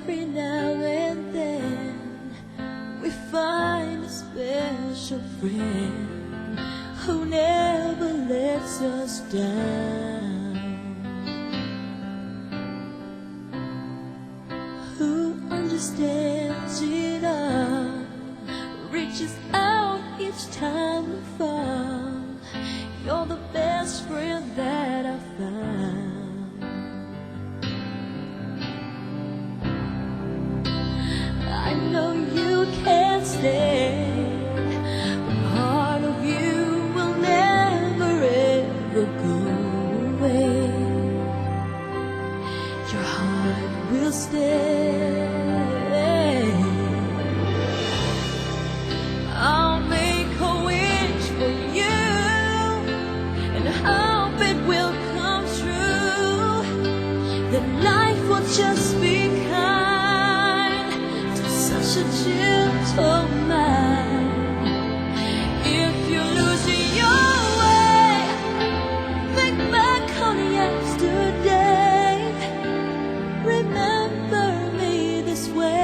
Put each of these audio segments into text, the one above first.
every now and then we find a special friend who never lets us down, who understands it all, reaches out each time we fall. You're the best friend that I've found. I know you can't stay, but part of you will never ever go away. Your heart will stay. I'll make a wish for you and hope it will come true, that life will just be kind to such a gentle mind. If you lose your way, think back on yesterday. Remember me this way.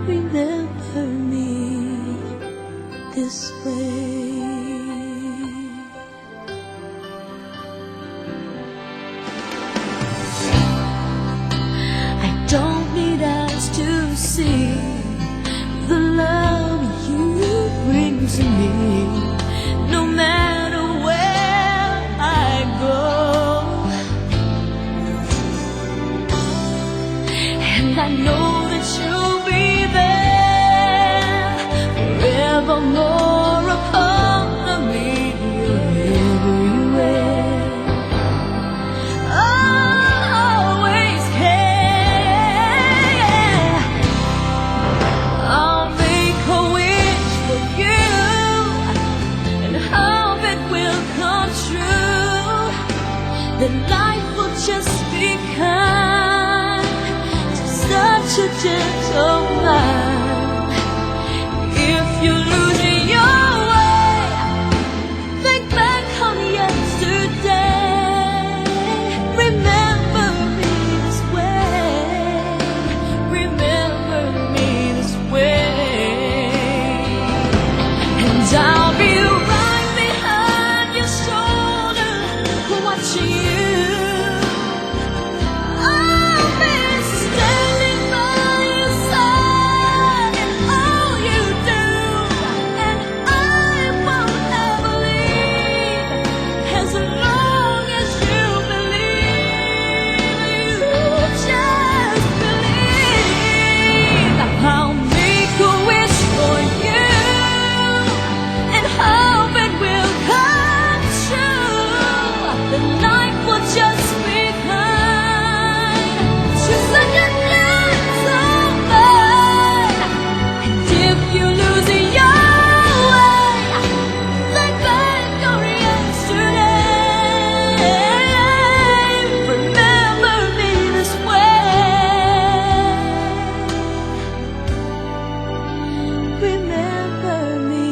Remember me this way. I don't need eyes to see the love you bring to me, no matter where I go. And I know that you'll be there forevermore, a part of me. You're everywhere. Always care. I'll make a wish for you and hope it will come true, that life will just be kind to such a gentle mind. If you lose your way, think back on yesterday. Remember me this way. Remember me this way. And I'll be right behind your shoulder, watching you. I'll be standing by your side in all you do, and I won't ever leave as long as you believe. You just believe. I'll make a wish for you and hope it will come true, that life will just be kind to such a gentle mind. And if you lose your way, think back on yesterday. Remember me this way. Remember me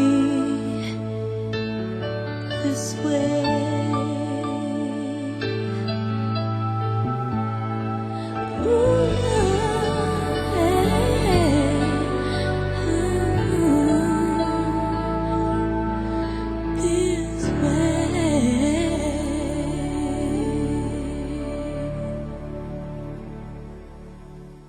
this way.